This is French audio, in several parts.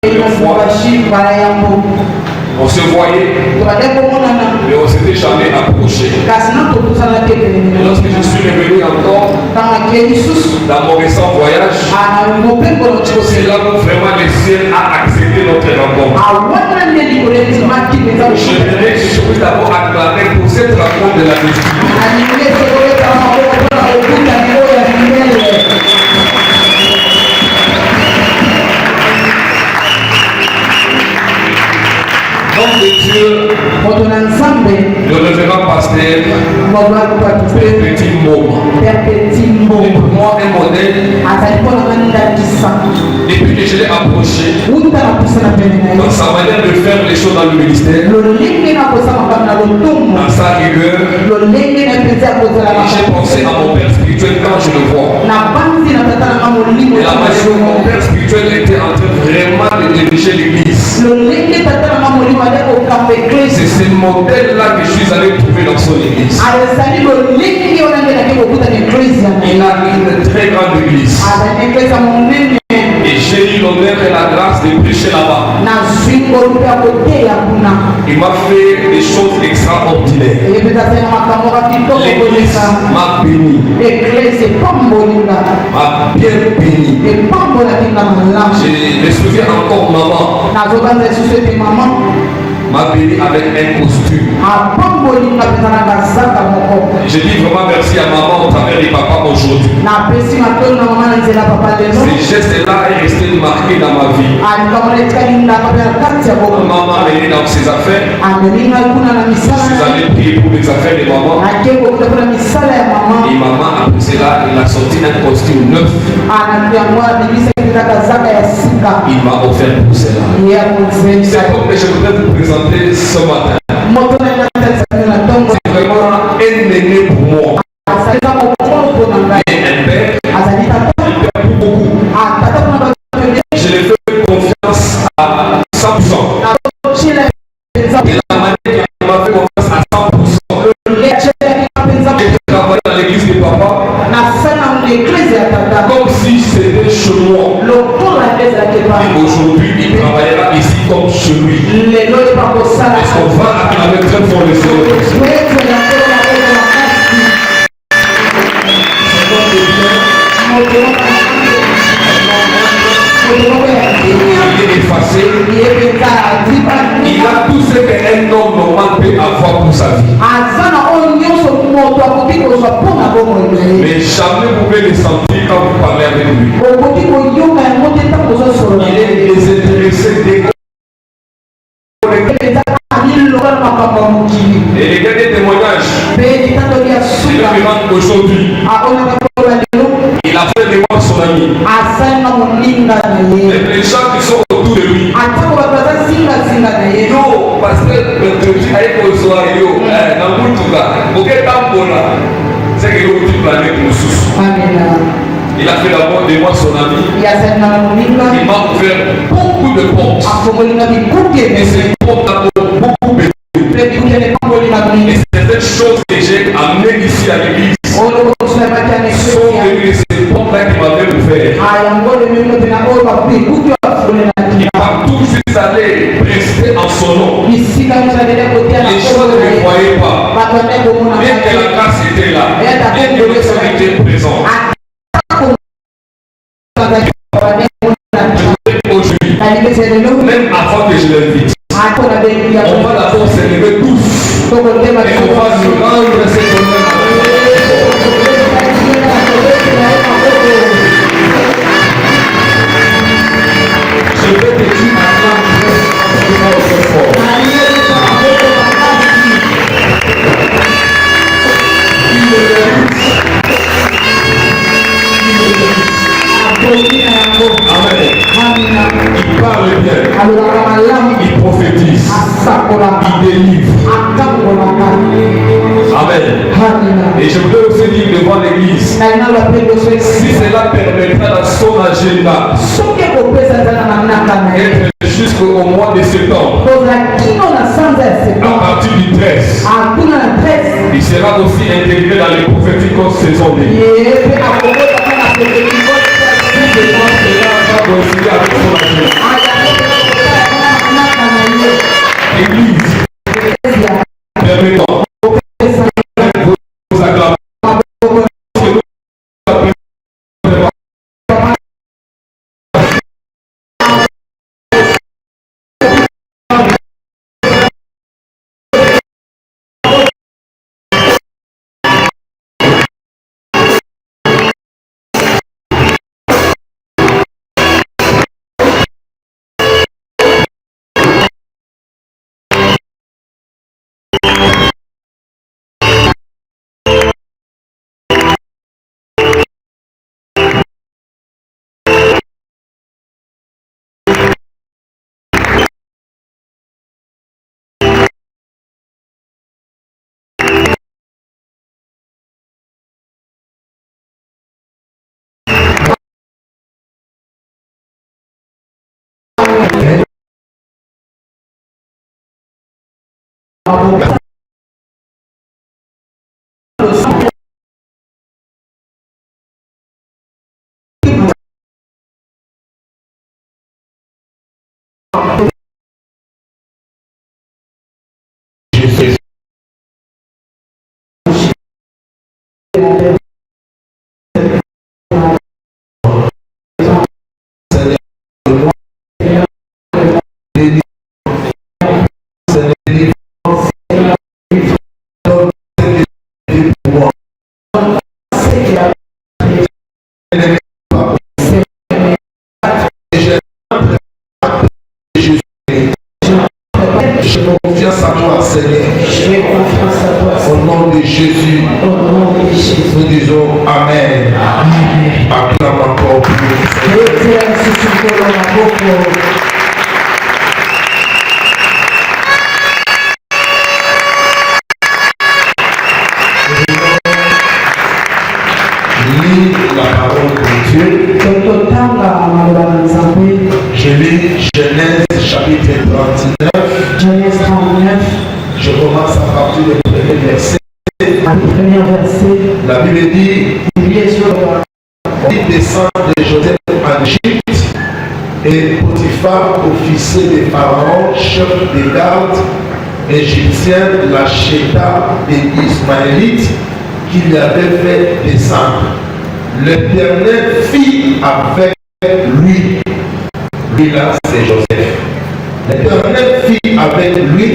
On se voyait, mais on ne s'était jamais approché. Et lorsque je suis revenu encore dans mon récent voyage, c'est là où vraiment le ciel a accepté notre rencontre. Je suis d'abord acclamé pour cette rencontre de la destinée. Nom de Dieu, le révérend pasteur Petit Moma. Et pour moi, un modèle. Depuis que je l'ai approché, dans sa manière de faire les choses dans le ministère, dans sa rigueur, j'ai pensé à mon père spirituel quand je le vois. Et la manière dont mon père spirituel était en train vraiment de diriger l'église. C'est ce modèle-là que je suis allé trouver dans son église. Il a une très grande église. Et j'ai eu l'honneur et la grâce de prêcher là-bas. Il m'a fait des choses extraordinaires. L'église m'a béni. M'a bien béni. Je me souviens encore maman m'a béni avec un costume. Je dis vraiment merci à maman au travers de papa aujourd'hui. Ce geste-là est resté marqué dans ma vie. Maman m'a mené dans ses affaires. Je suis allé prier pour les affaires de maman. Et maman, après cela, il a sorti un costume neuf. Il m'a offert pour cela. C'est comme que je voudrais vous présenter ce matin. C'est vraiment un aîné pour moi. Et un père, il perd beaucoup. Je lui fais confiance à 100%. Et la manière qu'il m'a fait confiance à 100%. J'ai travaillé dans l'église de papa. Comme si c'était chez moi. Et aujourd'hui, il travaillera ici comme chez lui. Est-ce qu'on va acclamer très fort le Seigneur? Il est effacé. Il a tout ce qu'un homme normal peut avoir pour sa vie. Mais jamais vous pouvez le sentir quand vous parlez avec lui. Il est désintéressé des et les derniers témoignages, c'est le vivant aujourd'hui. Il a fait de moi son ami. Les gens qui sont autour de lui. Yo, parce que le truc avec le soir, yo, dans le tout là, auquel temps pour là, c'est que le petit planète nous souffre. Il a fait d'abord de moi son ami. Il m'a ouvert beaucoup de portes. Et ces portes ont beaucoup béni. Et certaines choses que j'ai amenées ici à l'église sont venues de ces portes-là qui m'avaient ouvert. Il va tout de suite aller prester en son nom. Les choses ne me voyaient pas. Bien que la grâce était là, bien que le Seigneur était présent. Aujourd'hui, même avant que je l'invite, on va d'abord s'élever tous et on va nous rendre cet honneur. Je vais te dire maintenant très fort. Il parle bien. Il prophétise. Il délivre. Amen. Et je voudrais aussi dire devant l'église, si cela permettra dans son agenda être jusqu'au mois de septembre, à partir du 13, il sera aussi intégré dans les prophétiques saisonniers. Je pense que là, on va continuer avec son agenda. Confiance à toi, Seigneur. Au nom de Jésus, nous disons Amen. Acclame encore plus. Lis la parole de Dieu. Je lis Genèse chapitre 39. Genèse 39. Je commence à partir du premier verset. La Bible dit, il descend de Joseph en Égypte et Potiphar, officier de Pharaon, chef des gardes égyptiens, l'acheta des Ismaélites qui lui avait fait descendre. L'Éternel fit avec lui. Lui là, c'est Joseph. L'Éternel fit avec lui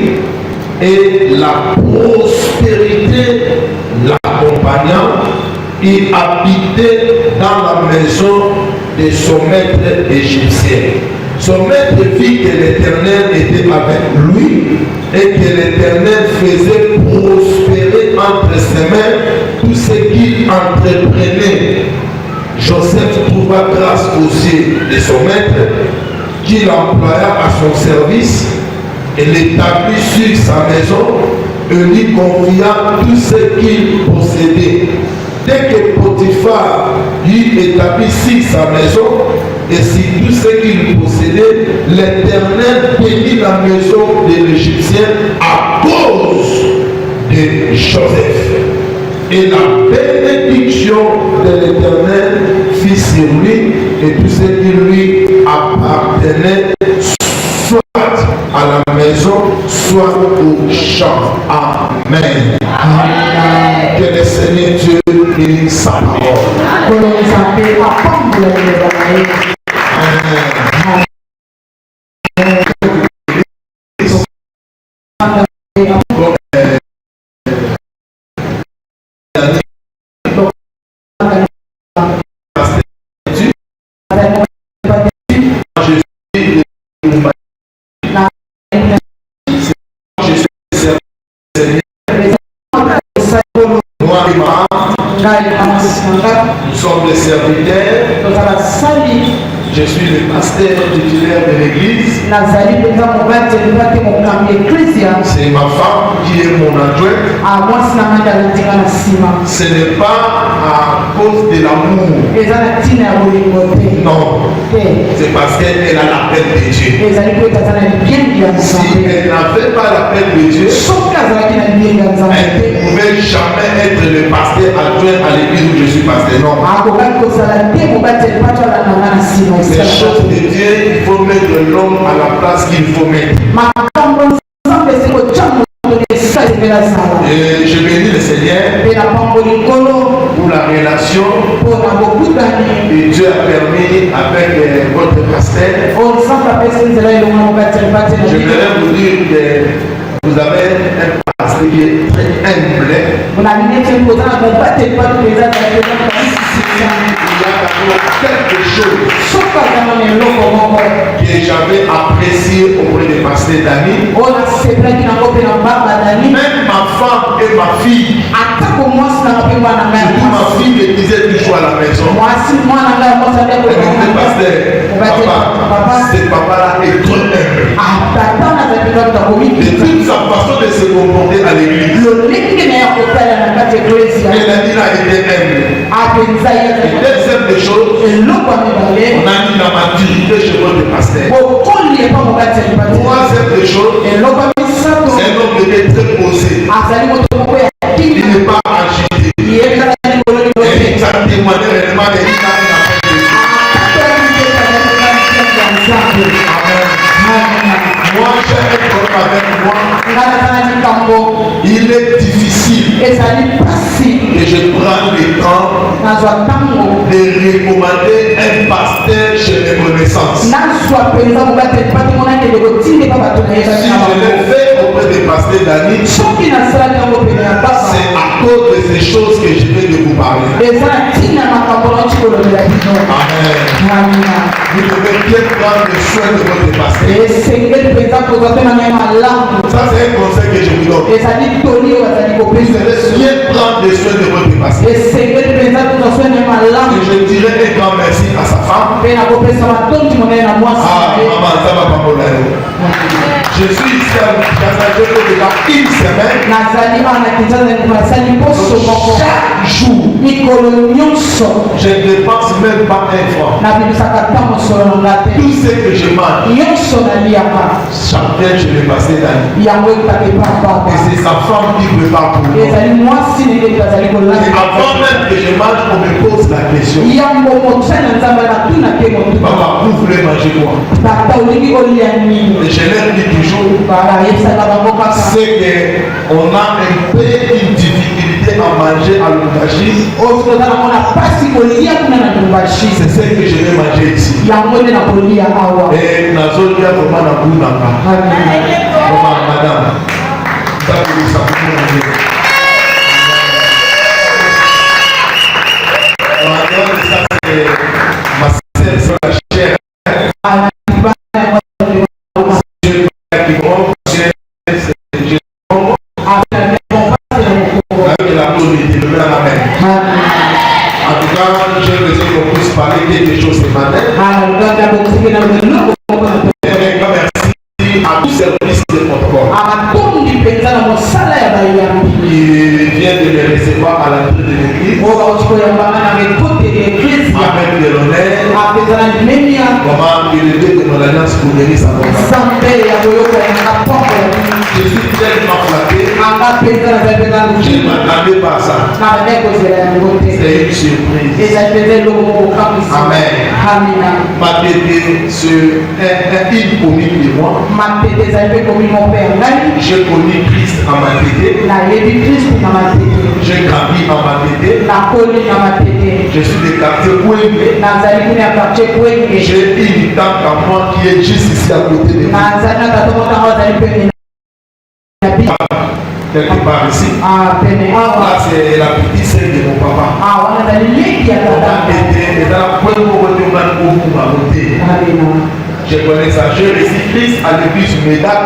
et la prospérité l'accompagnant. Il habitait dans la maison de son maître égyptien. Son maître vit que l'Éternel était avec lui et que l'Éternel faisait prospérer entre ses mains tout ce qu'il entreprenait. Joseph trouva grâce aux yeux de son maître, qu'il employa à son service et l'établit sur sa maison et lui confia tout ce qu'il possédait. Dès que Potiphar lui établit sur sa maison et sur tout ce qu'il possédait, l'Éternel bénit la maison de l'Égyptien à cause de Joseph. Et la bénédiction de l'Éternel fit sur lui et tout ce qui lui appartenait, soit à la maison, soit au champ. Amen. Amen. Que le Seigneur Dieu bénisse sa parole. Amen. Nous sommes les serviteurs. Je suis le pasteur titulaire de l'église. C'est ma femme qui est mon adjointe. Ce n'est pas à cause de l'amour. Non. C'est parce qu'elle a l'appel de Dieu. Si elle n'avait pas l'appel de Dieu, elle ne pouvait jamais être le pasteur adjoint à l'église où je suis pasteur. Non. Les choses de Dieu, il faut mettre l'homme à la place qu'il faut mettre. Et je bénis le Seigneur pour la relation que Dieu a permis avec votre pasteur. J'aimerais vous dire que vous avez un pasteur qui est très humble. Il y a quelque chose que j'avais apprécié auprès des pasteurs Dani. Même ma femme et ma fille, surtout ma fille me disait toujours à la maison, papa, ce papa-là est trop humble. Et toute sa façon de se comporter à l'église, elle a dit là, elle était humble. Et deuxième des choses, on a dit la maturité chez votre pasteur. Troisième des choses, c'est un homme qui était très que je prends le temps de recommander un pasteur chez mes connaissances. Si je l'ai fait auprès des pasteurs Dani, c'est à cause de ces choses que je viens de vous parler. Amen. Vous devez bien prendre soin de votre pasteur. Ça, c'est un conseil que je vous donne. Vous devez bien prendre soin de votre pasteur. Et je dirais un grand merci à sa femme. Je suis ici à Kazajo depuis une semaine. Chaque jour, je ne dépense même pas un franc. Tout ce que je mange, chaque fois je vais passer d'année. Et c'est sa femme qui prépare pour moi. Et avant même que je mange, on me pose la question. Papa, vous voulez manger quoi? Et je leur dis toujours, c'est qu'on a un peu une difficulté à manger à l'ouvrage. C'est ce que je vais manger ici. Et Nazolia vraiment la boue là-bas. Madame, ça vous manger. Ça c'est ma sœur, c'est la chair. En tout cas, je veux qu'on puisse parler quelque chose ce matin. Merci à tout service de protocole. Il vient de me recevoir à l'entrée de l'église. Avec de l'honneur. Comment il est de mon alliance pour guérir sa femme. Je suis tellement flatté. Je ne m'attendais pas à ça. C'est une surprise. Amen. Ma tété sur une commune de moi. J'ai connu Christ en ma tété. J'ai grandi en ma tété. Je suis des quartiers Kouémé. J'ai une tante à moi qui est juste ici à côté de moi. Quelque part ici. Là, c'est la petite sœur de mon papa. Je connais ça. Je récite Christ à l'église Médac.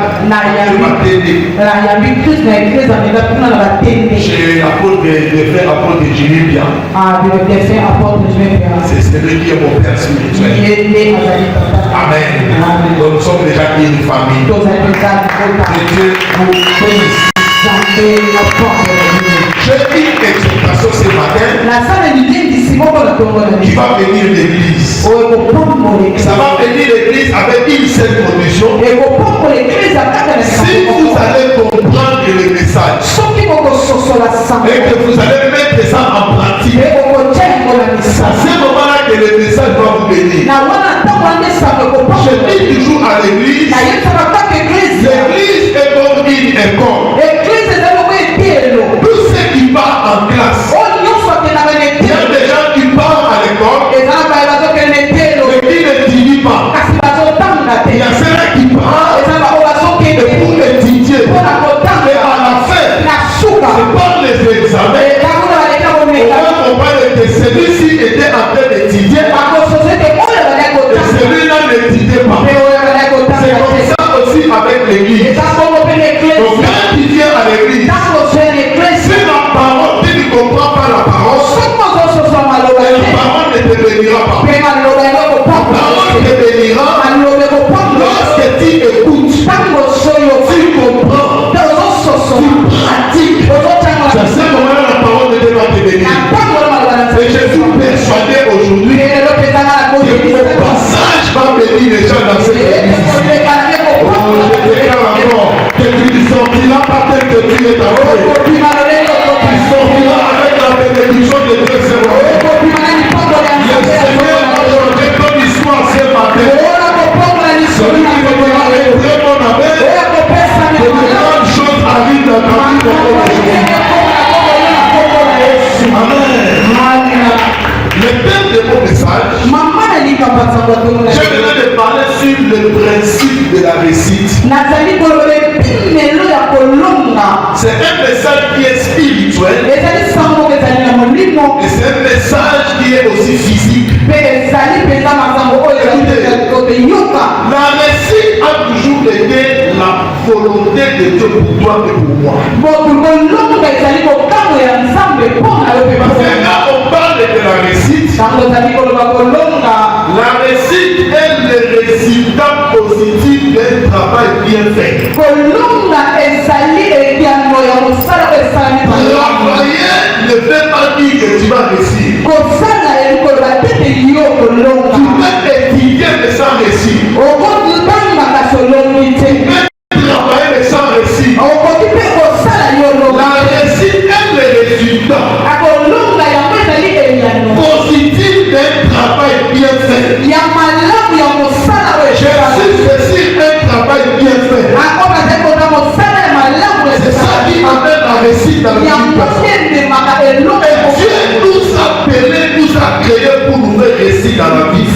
J'ai l'apôtre de frère, apôtre de Jérémie. C'est celui qui est mon père spirituel. Amen. Donc nous sommes déjà une famille. Que Dieu vous bénisse. J'ai une exhortation ce matin qui va venir l'église. Ça va venir l'église avec une seule condition. Si vous allez comprendre le message et que vous allez mettre ça en pratique, c'est à ce moment-là que le message va vous venir. Je dis toujours à l'église, l'église est comme une école. Tous ceux qui partent en classe, il y a des gens qui partent à l'école mais qui n'étudient pas. Il y a ceux-là qui partent pour étudier. Et à la fin, c'est par les examens. On parle de celui-ci était en train d'étudier et celui-là n'étudiait pas. C'est comme ça aussi avec l'église. Donc quand tu viens à l'église, si la parole, tu ne comprends pas la parole, la parole ne te bénira pas. La parole te bénira lorsque tu écoutes. de la réussite. C'est un message qui est spirituel. Et c'est un message qui est aussi physique. La réussite a toujours été la volonté de Dieu pour toi et pour moi. Maintenant, on parle de la réussite. La réussite est le résultat positif d'un travail bien fait. Travailler ne fait pas dire que tu vas réussir. Tu peux étudier mais sans réussir. Tu peux travailler mais sans réussir. La réussite est le résultat positif d'un travail bien fait. C'est un travail bien fait. C'est ça qui amène la réussite dans la vie. Et Dieu nous a appelés, nous a créés pour nous faire réussir dans la vie.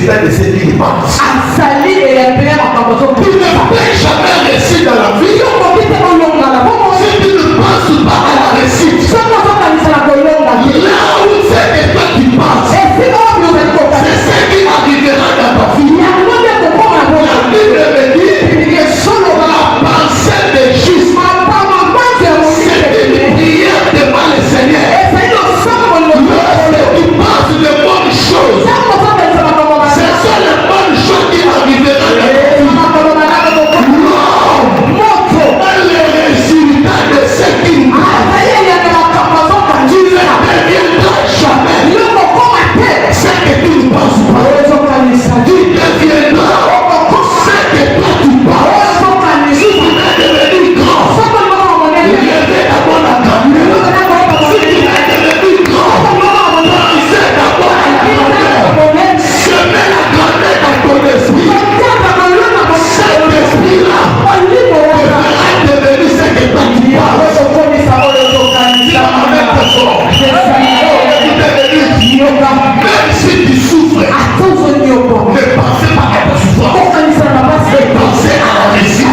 résultat de ce qu'il pense. Tu ne peux jamais réussir dans la vie si tu ne penses pas à la réussite. Là où c'est que toi tu penses, c'est ce qui arrivera dans ta vie. La Bible me dit la pensée des justes, c'est une prière devant le Seigneur. Lorsque tu penses de bonnes choses, ce sont les bonnes choses qui arriveront dans ta vie. Le résultat de ce qu'il pense, tu ne deviendras jamais ce que tu ne penses pas. Tu deviendras ce que toi tu penses. Si tu veux devenir grand, levez d'abord la grandeur. Si tu veux devenir grand, pensez d'abord à la grandeur. Semez la grandeur dans ton esprit. Cet esprit-là devra devenir ce que toi tu penses. Même si tu souffres, ne pensez pas à ta souffrance. Pensez à la réussite. Si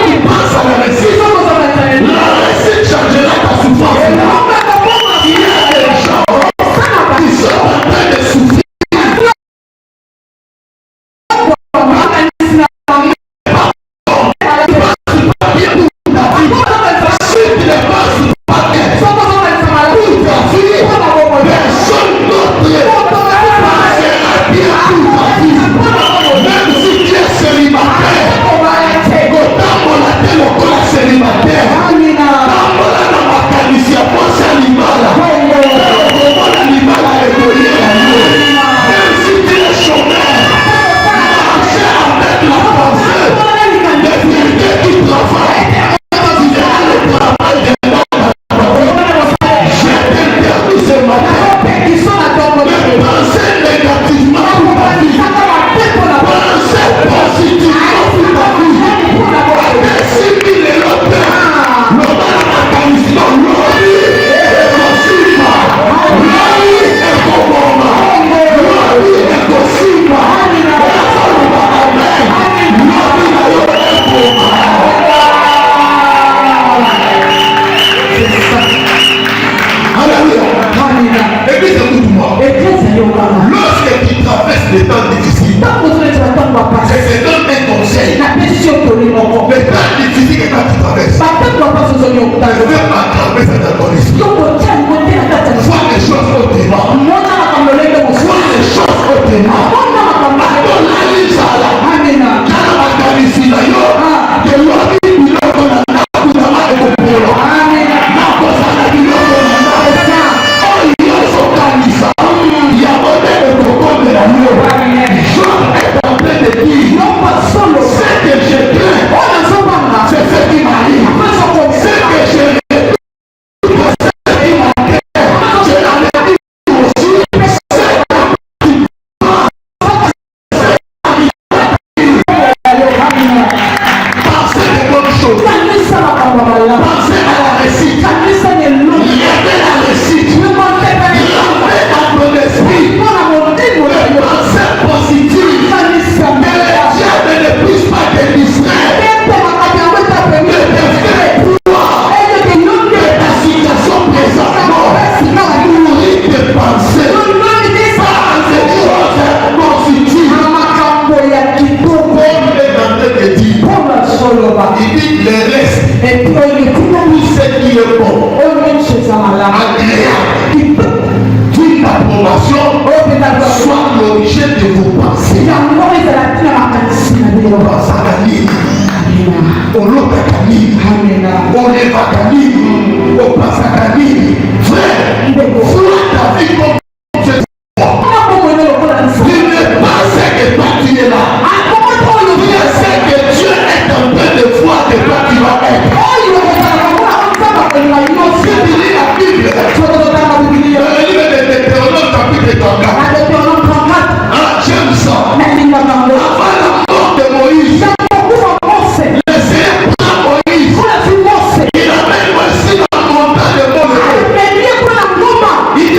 tu penses à la réussite, la réussite changera ta souffrance. Il y a des gens qui sont en train de souffrir. Si tu ne penses pas bien pour ta vie, personne d'autre pensera bien pour ta vie. Même si tu es célibataire, kotambola te lokola célibataire, tambola na makanisi ya posa ya libala, okomona libala ekoye na yo. Même si tu es chômeur, marchez avec la pensée de quelqu'un qui travaille. Tu verras le travail de l'homme. Je t'interdis ce matin de penser négativement pour ta vie. Pensez positivement pour ta vie. Décide les locaux. L'homme a la commission. L'homme est possible. L'homme est commandant. L'homme est possible. Alléluia. Église, écoute-moi. Lorsque tu traverses des temps difficiles, je te donne un conseil. Les temps difficiles que tu traverses, ne veux pas traverser dans ton esprit. Vois les choses autrement. Vois les choses autrement. C'est ce qui m'arrive. C'est que je Il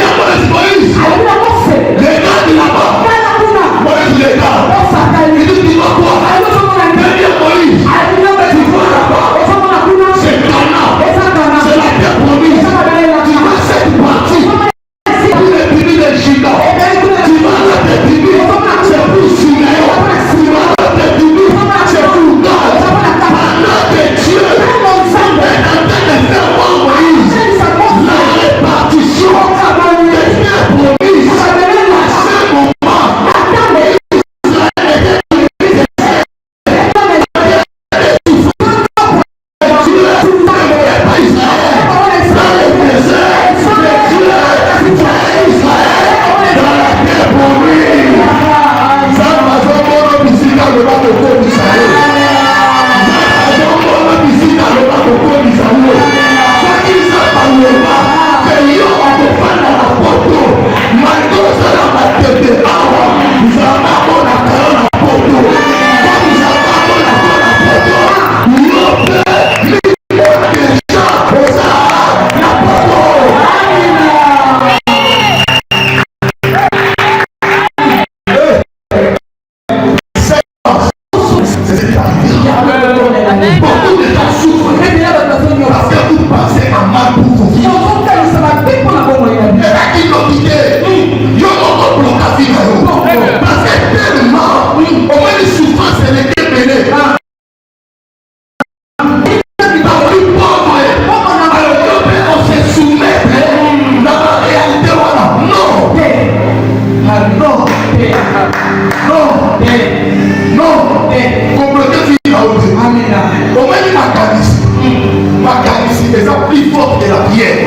macanisme est plus fort que la prière.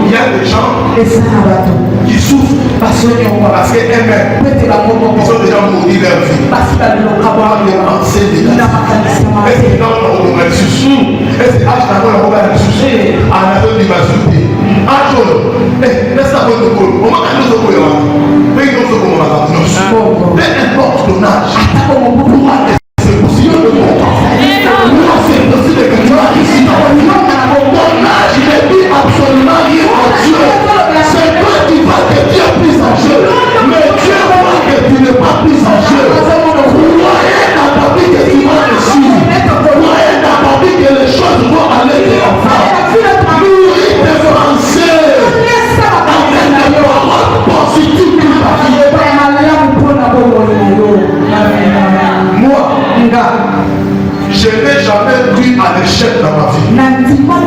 Il y a des gens qui souffrent parce qu'ils aiment. Ils ont déjà maudit leur vie. Par les pensées de la vie. Est-ce que dans le monde est sous? Est-ce que dans le monde est sous? À la fin du basouté. Un jour, laisse-la bonne de colle. On m'a dit que nous sommes mais nous sommes comme la vie. Peu importe ton âge, c'est possible de moi, c'est possible que tu as ici. Ton âge n'est plus absolument rien en Dieu. C'est toi qui vois que tu es plus en jeu. Mais Dieu voit que tu n'es pas plus en jeu. Croyez dans ta vie que tu vas réussir. Croyez dans ta vie que les choses vont aller de l'enfant. Nourris tes pensées avec des paroles positives pour ta vie. Moi, je n'ai jamais cru à l'échec dans ma vie. Parce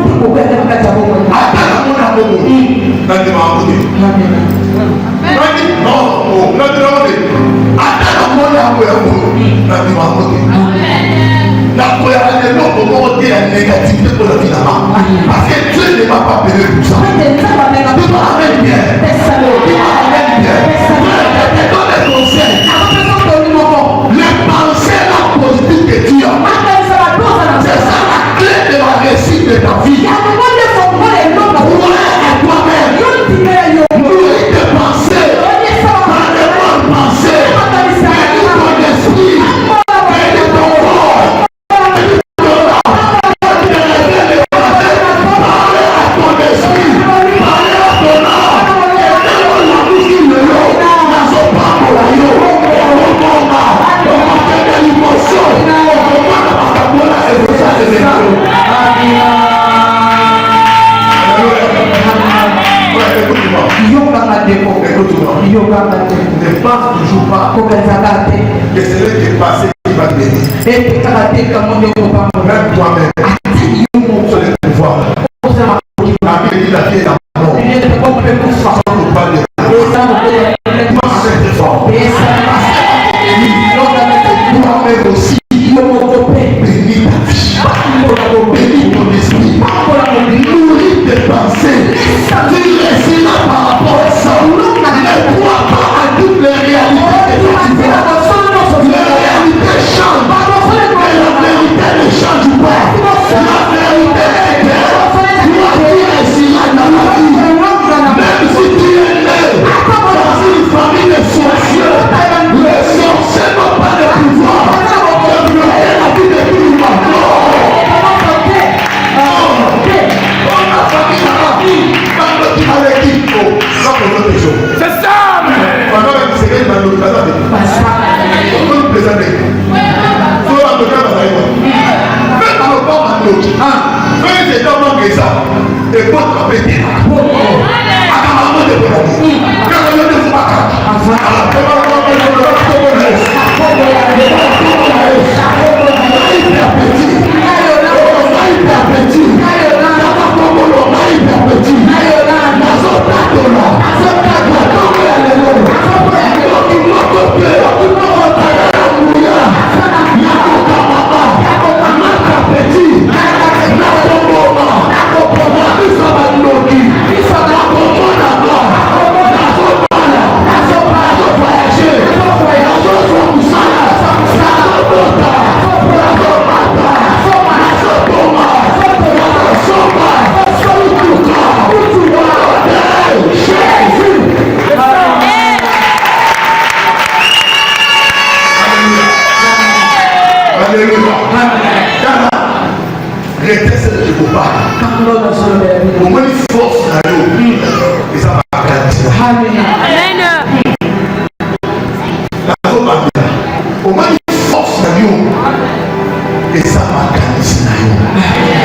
que Dieu ne m'a pas payé pour ça. Tu m'amènes bien. Tu m'amènes bien. Je te donne des conseils. Les pensées là positives que tu as, c'est ça la clé de la réussite de ta vie. Crois en toi-même. Nourris tes pensées. Par les bonnes pensées. Bénis ton esprit. Bénis ton corps. Parlez à ton esprit. Parlez à ton âme. La musique de l'eau. La sopa pour la yo. Écoute-moi. Ne pense toujours pas que c'est le qui est passé qui va te bénir. Même toi-même. Sur le pouvoir. La béni la vie est dans mon nom. Sans ne pas dire. Pense très fort. Toi-même aussi. Bénis ta vie. Bénis ton esprit. Nourris tes pensées. Tu réussiras par rapport à ça. Ne crois pas à toutes les réalités que tu vois. Les réalités changent. Mais la vérité ne change pas. La vérité est claire. Toi qui réussiras dans la vie. Même si tu es né dans une famille de sorciers, les sorciers n'ont pas de pouvoir. La vie de tout le monde. C'est ça! Pendant que c'est qu'il m'a donné la vie. On peut nous présenter. Sur la totale de la vie. Faites dans le corps à l'autre. Faites des gens qui ça. Et pour te répéter. À ta maman de vous. Quand on est de vous à au moins une force à l'eau. Et ça va garantir. Au moins une force à l'eau. Et ça va garantir.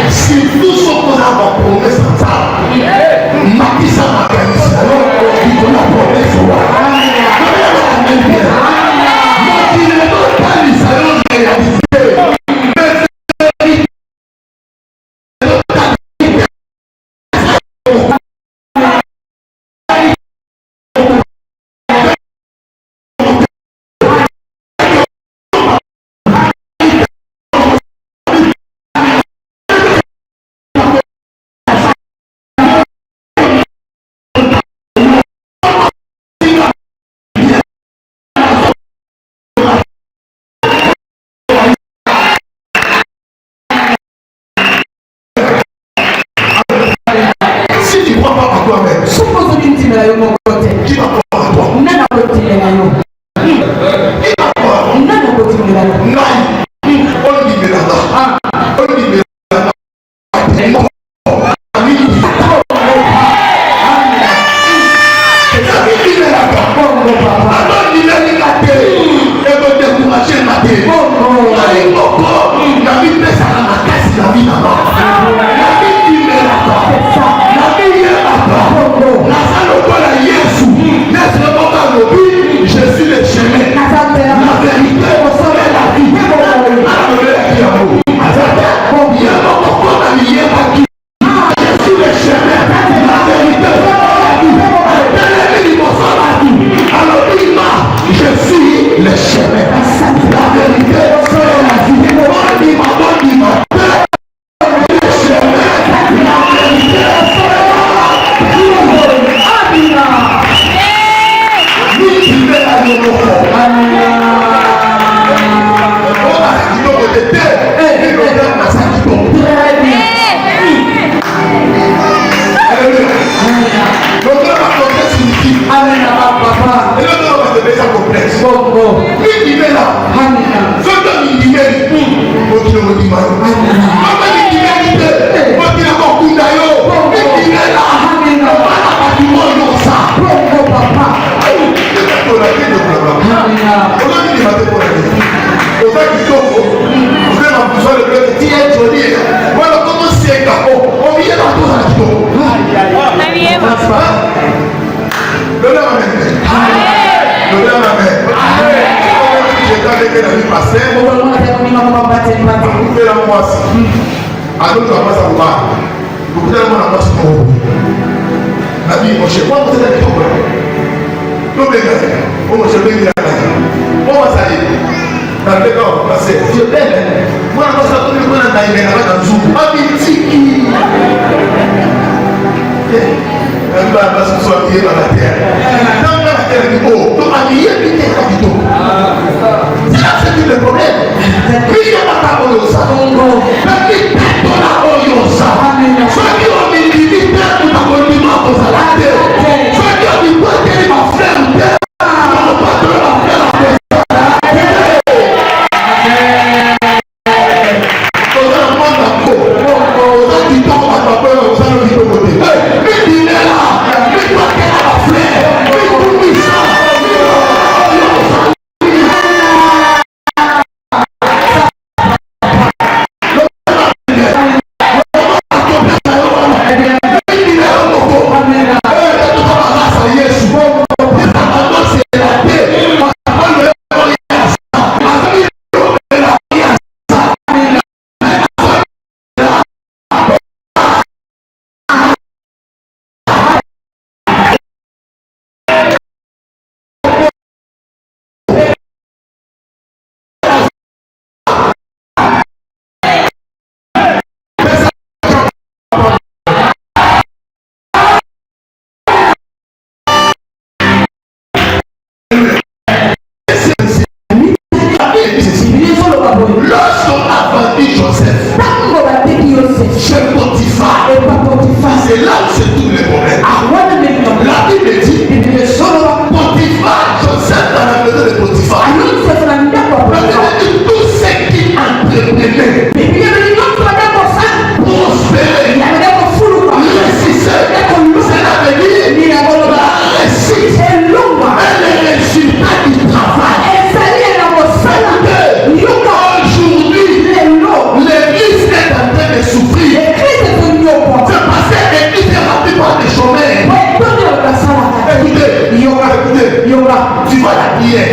Si nous sommes dans la promesse en ça, Maki ça va garantir. Il faut la promesse. Maki ne donne pas les salons réalisés. Alors tu vas pas savoir. Vous pouvez avoir la passe pour vous. La vie, mon cher, moi, vous êtes avec toi. Non, mais mon cher, vous êtes avec moi. Moi, ça y est. Dans le cas, parce que je t'aime. Moi, je pense que tout le monde a été dans le zoom. Ah, mais tiki. Même pas parce que soit lié dans la terre. Dans la terre du haut, donc habillé, puis t'es habité. C'est là que c'est tout le problème. Puis il y a pas de ça. Mais qui t'aide dans la haut, ça. Soit qui ont mis limite, tout à l'heure, tu m'as posé la terre. Soit qui ont dit, toi, t'es ma frère, t'es mon patron, ma frère, la frère. C'est là où c'est tout le problème. La Bible dit Potiphar, Joseph dans la maison de Potiphar. Tout ce qui entreprenait, prospérer, réussissait, cela veut dire la réussite et les résultats du travail. Aujourd'hui, l'église est en train de souffrir. C'est parce que l'église est remplie par des chômeurs. Écoutez, tu vois la prière.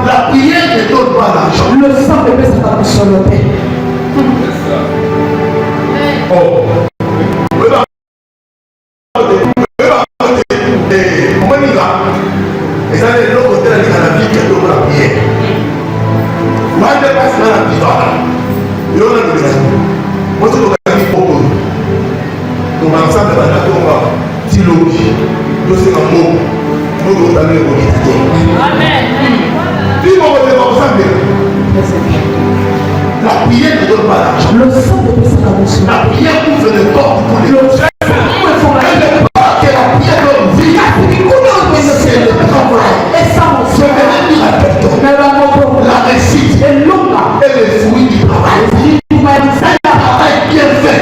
La prière ne donne pas l'argent. Le sang de Père Satan sur le paix. Oh. La prière ne donne pas l'argent. Le sang de Père Satan sur le paix. La prière ouvre des portes pour les autres. Elle ne pas que la prière donne vie. C'est le travail. Je vais dire à quelqu'un. La réussite est le fruit du travail. Un travail bien fait.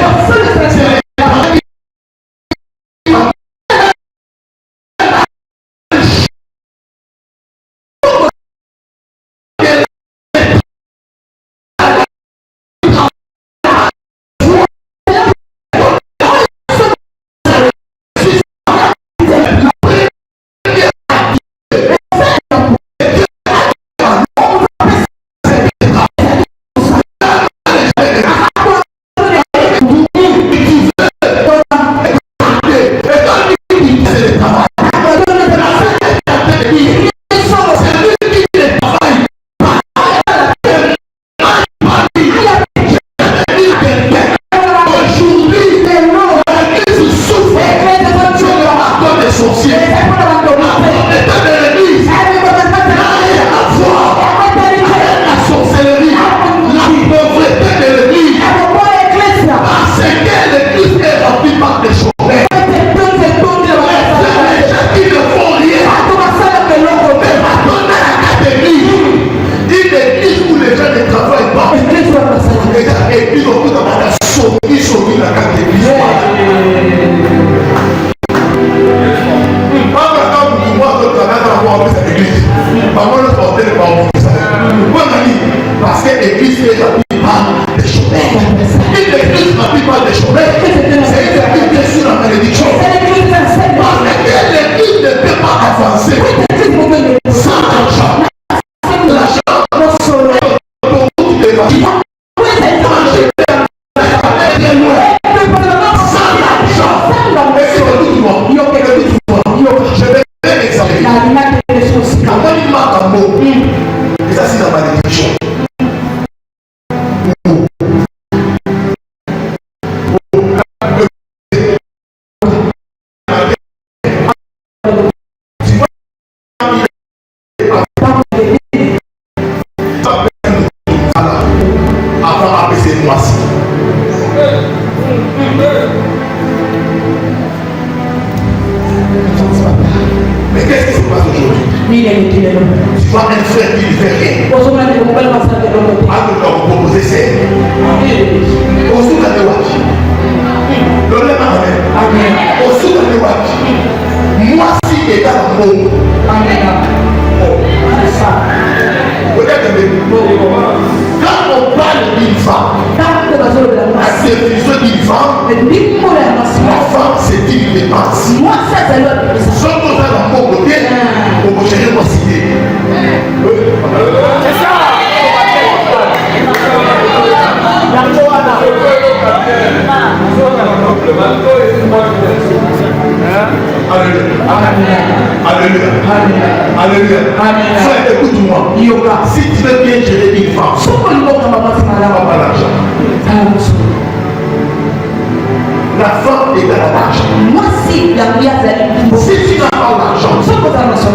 Parce que l'église est remplie par des chômeurs. Une église remplie par des chômeurs, c'est une église sur la malédiction. Parce que l'église ne peut pas avancer sans argent. L'argent, pour vous, pharmacie. Mais qu'est-ce qui se passe aujourd'hui? Tu vois un frère qui ne fait rien. Ah, nous avons proposé c'est. Au sous de Wapi. Le lève Amen. Au sous de Wapi. Moi, si est dans le monde. Quand on parle d'une femme, la définition d'une femme, la femme c'est une dépense. Si on a dans mon côté, on va gérer moi cité. C'est ça. Alléluia. Alléluia. Frère, écoute-moi. Si tu veux bien gérer une femme, pas l'argent. La femme est à l'argent. Si tu n'as pas l'argent,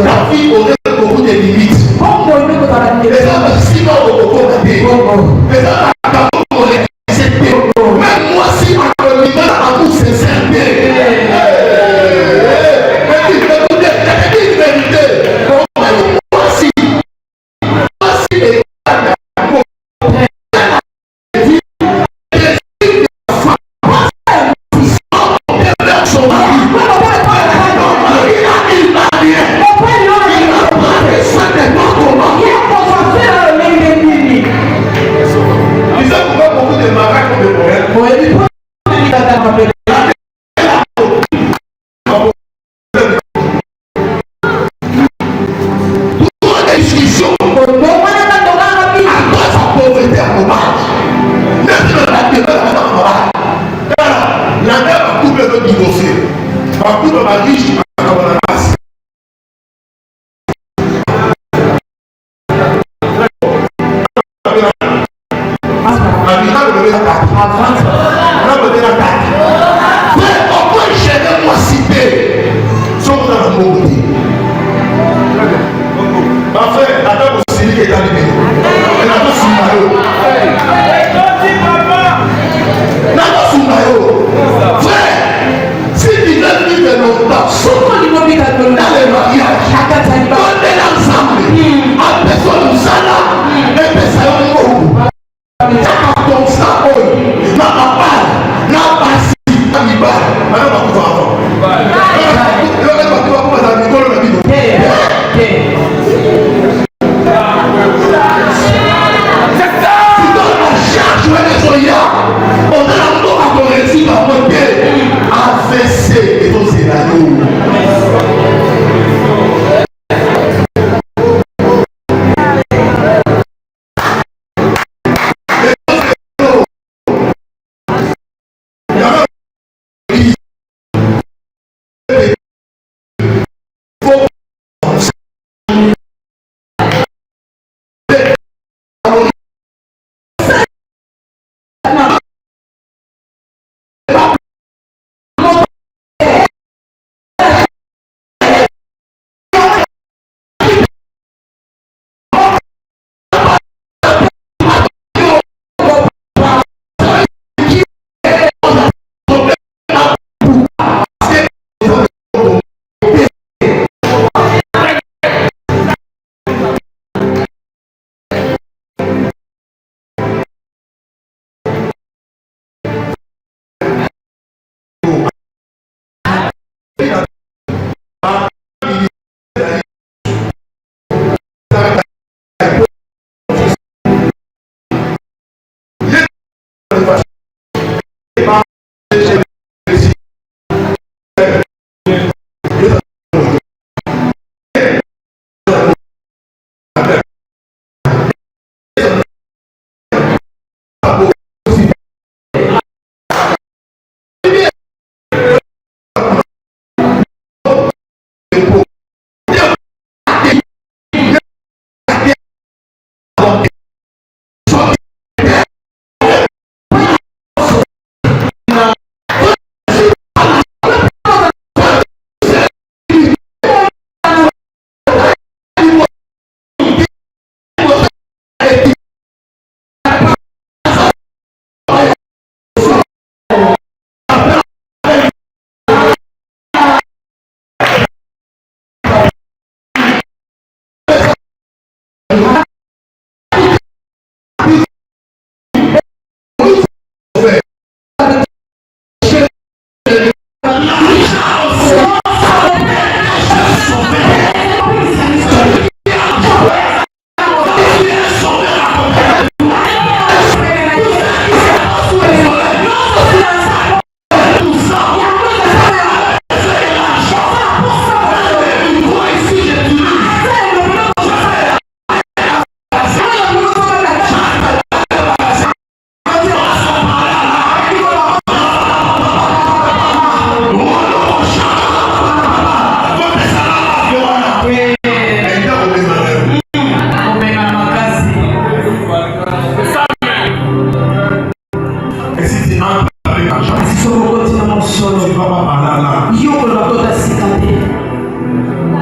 ta vie aurait beaucoup de limites. Les hommes, sinon, on va les hommes, même moi, si on me met à vous, c'est sincère.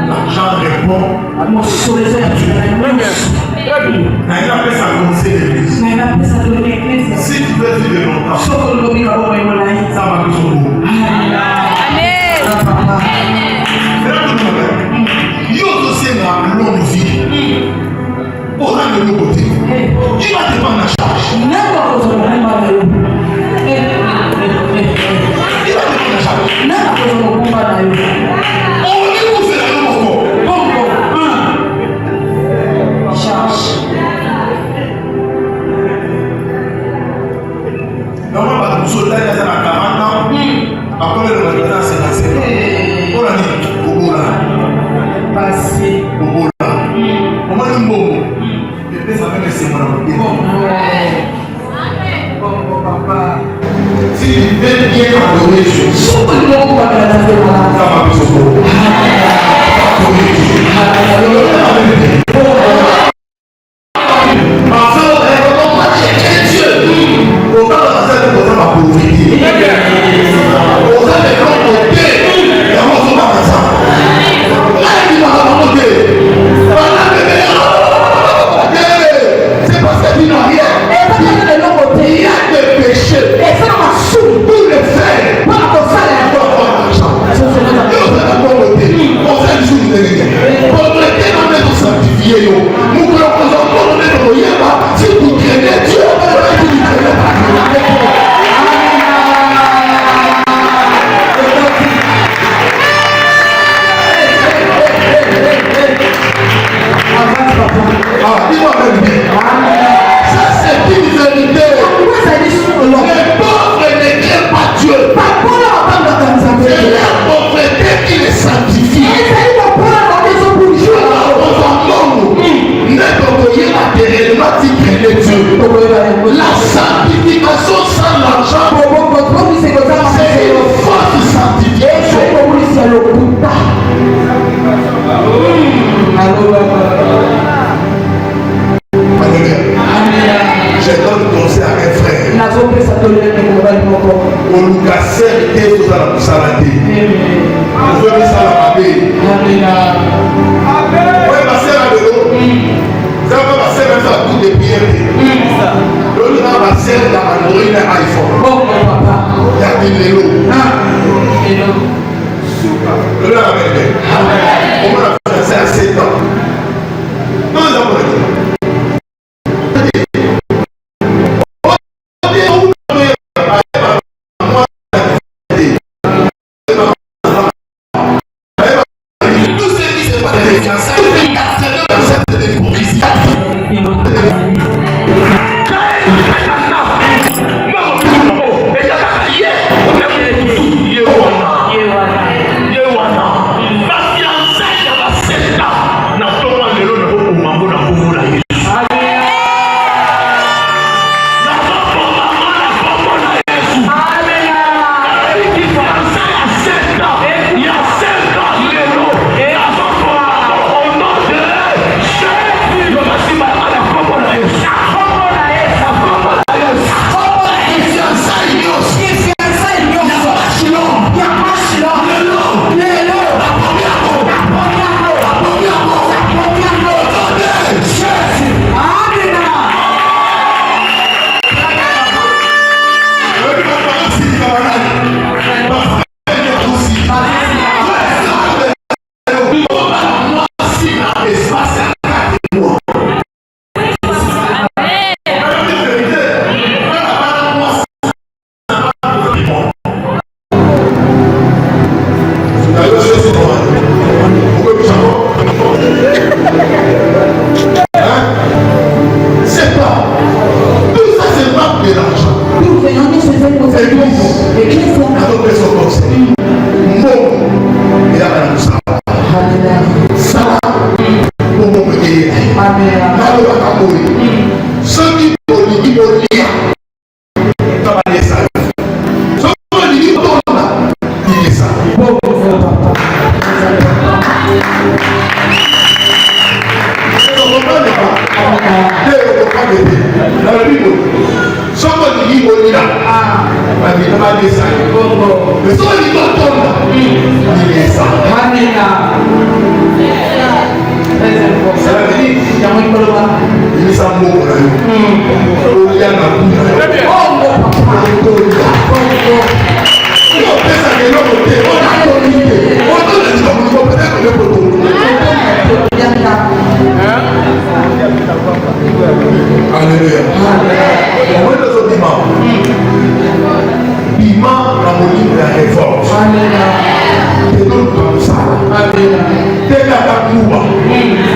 L'argent répond. Naïla fait sa conseil d'église. Si tu veux vivre longtemps, ça va être son mot. Yo aussi la longue vie. Pour rendre le côté. Qui va te prendre la charge? Qui va te prendre la charge? On dit que c'est la même encore. Charge. Normalement, nous sommes là, il y a 40 ans. Après le magasin, c'est la série. On a dit, Bobola. Passé. Bobola. On m'a dit, bon. Et puis, ça fait que c'est moi. Bon, papa. Si tu veux bien adorer Dieu, ça va plus au bout. La sanctification sans l'argent, c'est une force sanctification. Je donne conseil à un frère. On nous casse les têtes aux salades. On veut mettre ça à la babée. Oui, ma sœur a de l'eau. Ça va passer même ça pour des prières. L'autre là va servir dans ma nourriture un iPhone. Il y a des vélos. Le là va venir. On va faire ça à 7 ans. Non, non, non.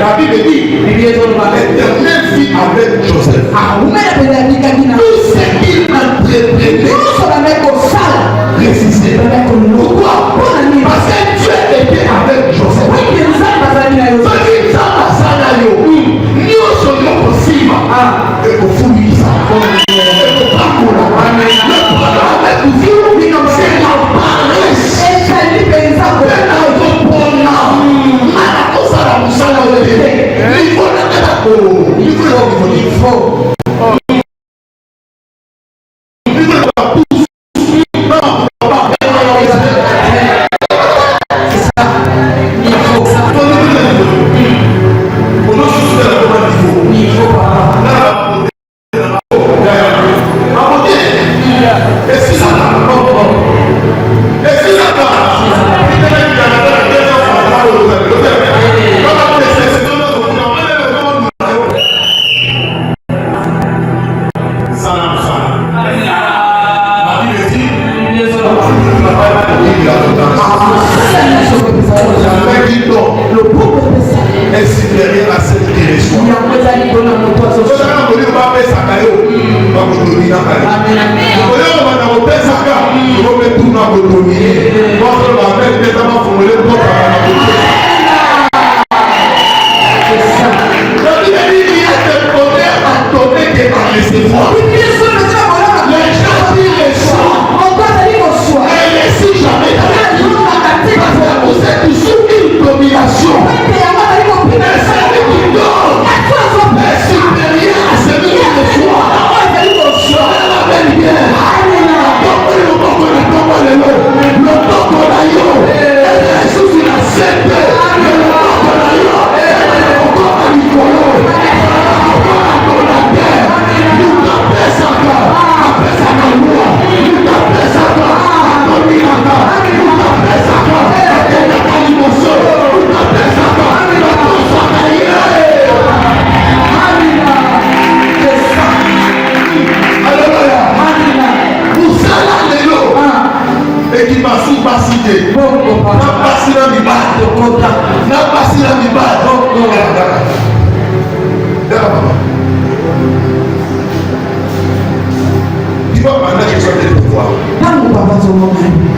La Bible dit l'Éternel vit avec Joseph. Tout ce qu'il entreprenait réussissait. Pourquoi? Parce que Dieu était avec Joseph.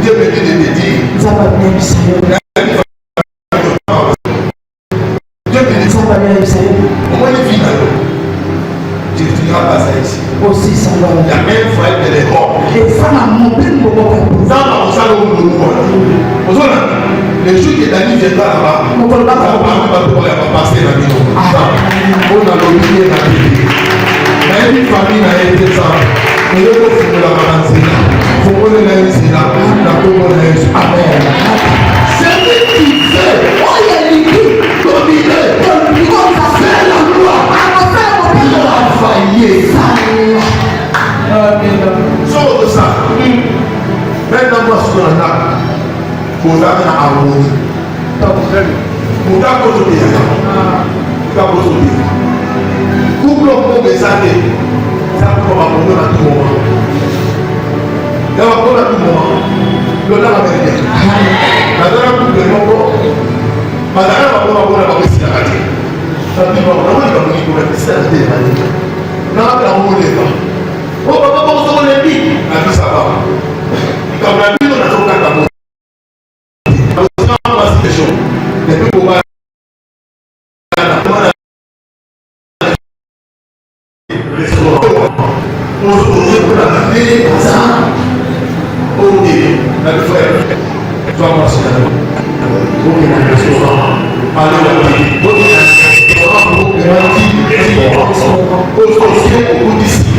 Dieu me dit de te dire. Dieu me dit au moins les filles, tu ne finiras pas ça ici. Il y a même frère de l'école. Le jour que Dani viendra là-bas, on va passer la vie. On a l'obligé la vie. Mais une famille n'a été ça. Mais le faut que la balance faut qu'on ait ici là. Amen. C'est lui qui fait. Dominer. Faire la loi. Travailler. Sors de ça. Maintenant, moi, je suis en âme. Pour faire une harmonie. Pour faire quoi je dis? Couple pour mes années. Ça peut abandonner à tout moment. Il va abandonner à tout moment. Le temps va venir. La dernière couple de mon madame va abandonner à la piscine à la tête. Ça dit, on va abandonner pour la piscine à la tête. On va abandonner. Oh, papa, on se remet vite. La vie, ça va. Comme la vie, on a toujours qu'à abandonner. Les plus beaux bas. On se retrouve pour la vie. Ok, la frère. Toi, moi, c'est la vie. Ok, la restaurant. Allez, la vie. Ok, la vie. Ok,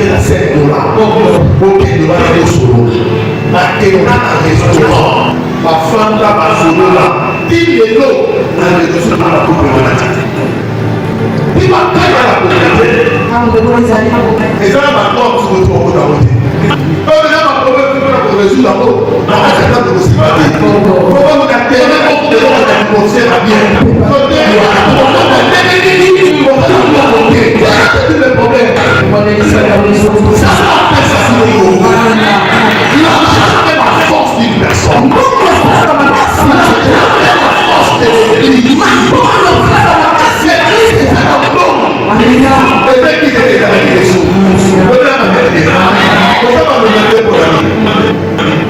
la scène de là. Ok, de là, il faut se on a un restaurant, ma femme là, ma solo là, dis-le-le, on a un restaurant à la problématique. Il va tailler la problématique. Et ça, maintenant, on se retrouve au côté. Quand déjà ma problème, on résout d'abord. On va faire ça pour aussi pas dire. Faut pas nous capter, même quand on est conseil à bien. Quand on est le problème. Ça, l'argent est la force d'une personne.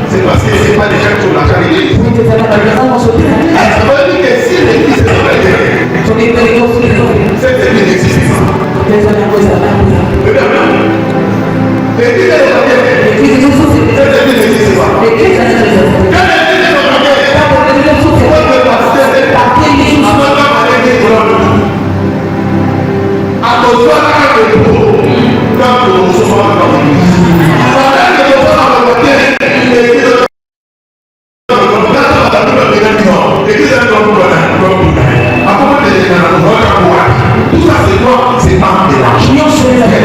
C'est parce que c'est pas déjà sur la charité. Ça veut dire que si l'église est dans la terre, cette église n'existe pas. L'église est dans la terre. Cette église n'existe pas. Quand l'église est dans la terre, tout ça c'est quoi? C'est pas de l'argent.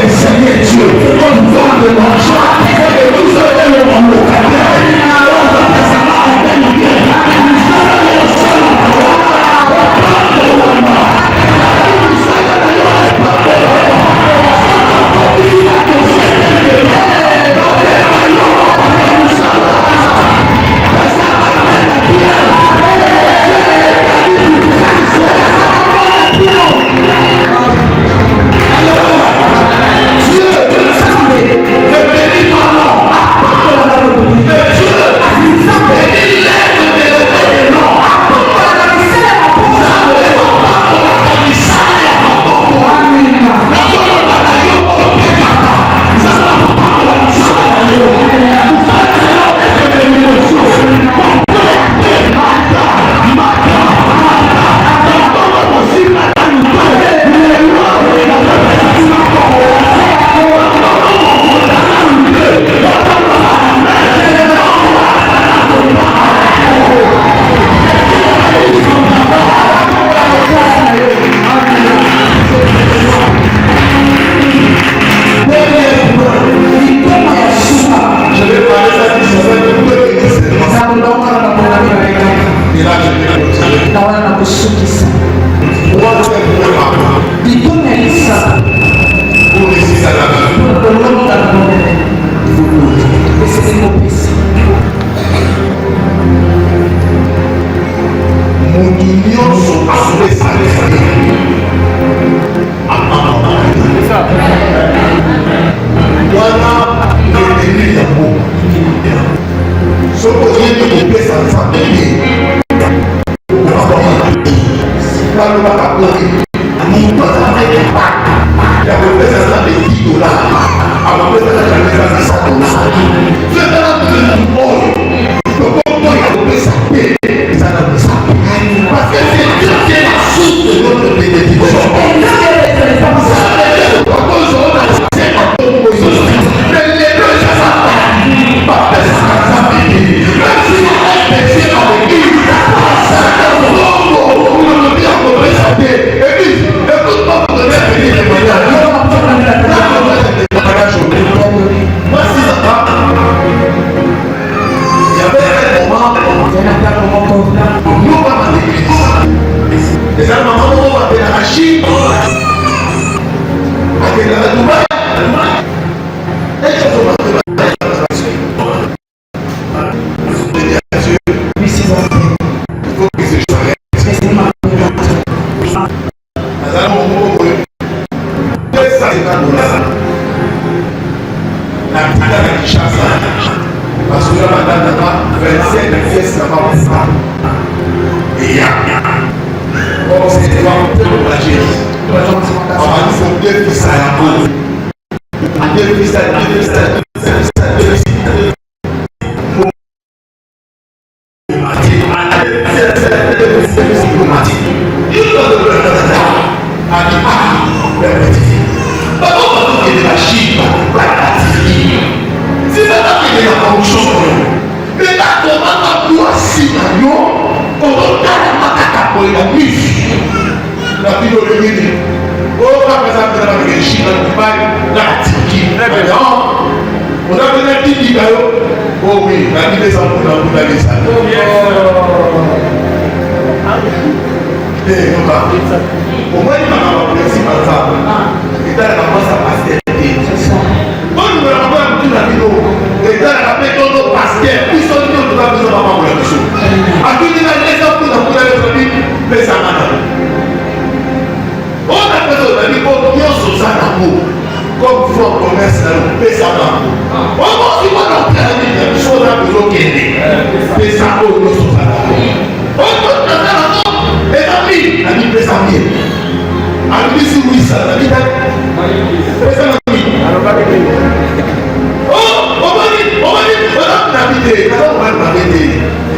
Seigneur Dieu, on nous donne de l'argent et nous sommes locataires. Mais Oh oui, la vie des enfants dans toute la vie. Au moins, il m'a appris par ça. Il t'a commencé à passer. C'est ça. Bon, nous avons un petit amigo. Et dans la paix, on a passé. Puis, on dit qu'on a besoin de maman pour la chose. À tout niveau, les enfants dans toute la vie, mais ça m'a donné. On a besoin de l'amigo, qui ont sur ça dans le comme fort commerce, mais ça m'a. On va aussi voir notre ami, il y a des choses à besoin qui est. Mais ça, on a sur ça dans le on peut faire ça. Et la vie, peut s'envier. La vie, si oui, ça, la vie, peut s'envier. Oh, on va dire, la vie,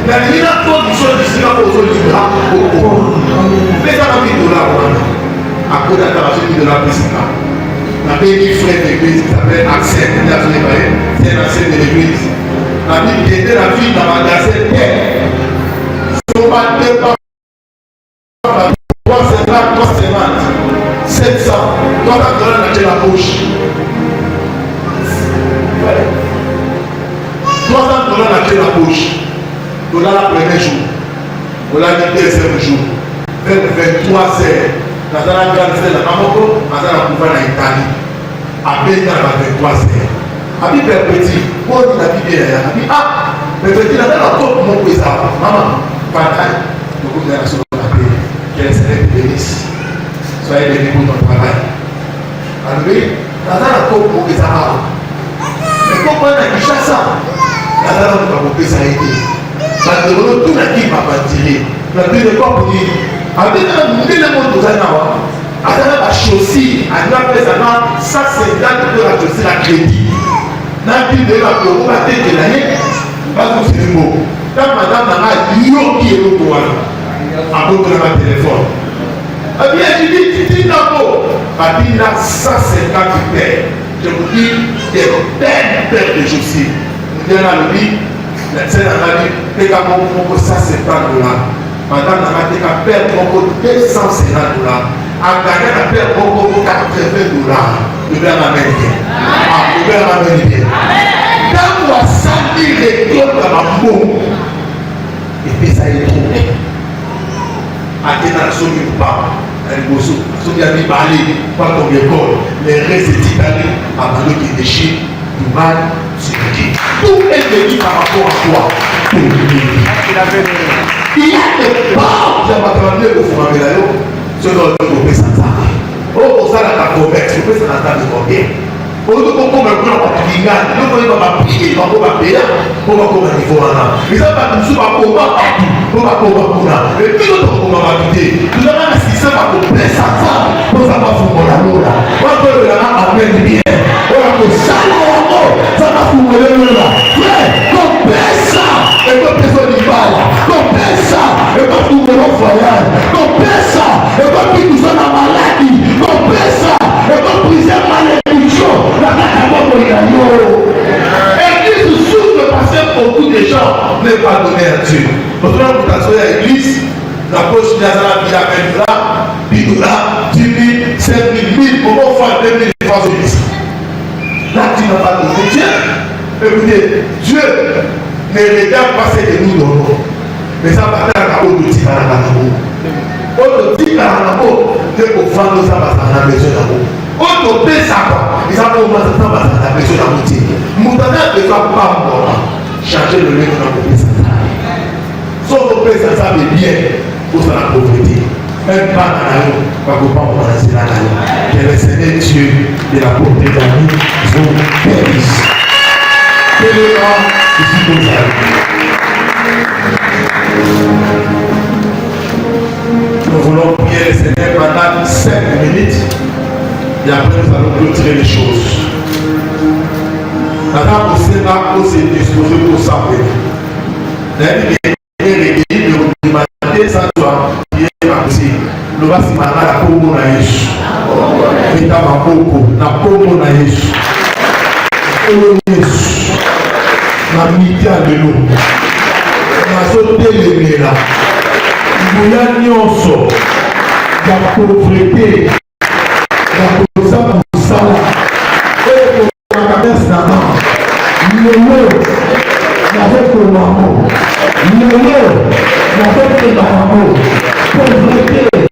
la vie, n'a pas de choses ici, là, pour se dire, mais ça va vite de là, à cause de la vie de la présidente. La vie frère de l'église, qui s'appelle Axel, c'est un ancien de l'église. La vie qui était la vie dans la magasin terre. Si on va dire pas 700, $300 dans la poche. $300 dans la poche. Dollar le premier jour. Dollar le deuxième jour. 23 heures. Dans la grande scène, dans la pouvoir en Italie. Après, dans la 23 heures. Abi père petit, on dit la vie bien. Ah, mais petit, là, dans la porte, mon cousin, maman, papa, le groupe de la nation de la paix, qu'elle serait bénisse. Soyez bénis pour ton travail. Alléluia. Dans la porte, mon cousin, mais pourquoi on a dit ça? Dans la porte, mon cousin a été. Parce que tout n'a qui m'a pas tiré. La vie de quoi pour dire, avec le monde de Zanawa, avec la chaussée, avec la personne, ça c'est là que la chaussée la crédit. N'a plus de la peau, on va tête de l'année, pas tout c'est beau. Quand madame n'a pas yo qui est le pouvoir, à cause de ma téléphone. Eh bien, je dis, tu dis d'abord, ma vie là, 150 paires. Je vous dis, des paires de chaussées. Vous dites à lui, la scène a dit, t'es qu'à mon compte, ça c'est $100. Madame n'a pas été qu'à perdre mon compte $250. À gagner la paire mon compte $80. Le bien américain. Ah, le bien américain. Quand on a senti les clés dans ma peau, et puis ça est trouvé. À qui n'a sauvé pas, elle bosse. Sauvé à Nibali, pas comme l'école. Les restes d'Italie, à Manu qui déchire, du mal, c'est qui. Tout est venu par rapport à toi. Tout est venu. Il y a des parts, j'ai pas travaillé au four à Mélayo, ce dont le groupe est sans arrêt. Oh, ça là, t'as convaincu, le groupe est sans arrêt de combien. On ne peut pas me prendre à prier, on ne peut pas prier, on ne peut pas payer, on va comme un niveau là. Ils ont pas tout ça, on va partout, on va comme un coup là. Et puis l'autre, on va quitter. Tout le monde a 600 à couper ça, pour savoir si on a l'eau là. On va faire la main à peine bien. On va faire ça là, ça va foutre là. Ouais, couper ça. Et quand personne n'y parle, couper ça. Et quand tout le monde voyage, couper ça. Et quand tout ça la maladie, couper ça. Et quand plusieurs malédictions. L'église souffre parce que beaucoup de gens n'est pas donné à Dieu. Autrement, vous t'assoyez à l'église, la poche d'Azara, puis la même là, puis là, 10 000, 5 000, 1000, comment faire 2 000 francs de l'église? Là, tu n'as pas donné Dieu. Écoutez, Dieu ne regarde pas ce que nous donnons. Mais ça va faire un peu de petit à la autre petit à la c'est pour vendre ça parce qu'on a besoin d'amour. Autre paix ça quoi. Ils ont commencé ça parce qu'on a besoin d'amour. Moutana ne va pas changer le lieu de la paix ça. Sauf que paix ça veut bien pour la pauvreté. Même pas dans la rue, pas qu'on va commencer la rue. Que le Seigneur Dieu de la pauvreté d'amour vous bénisse. Que le roi ici comme ça. Nous voulons prier le Seigneur pendant 5 minutes et après nous allons clôturer les choses. Madame au Sénat, on s'est disposé pour ça. L'aide est de demander ça soit bien aussi. Nous allons se mettre à la Congo na Yesu. Et à ma Congo, na Congo na Yesu. Et Yesu. Na midi à de l'eau. Na sauté les là. Bouya nyonso ya pauvreté ya koza mosala oyo komakabesi na lelo pauvreté,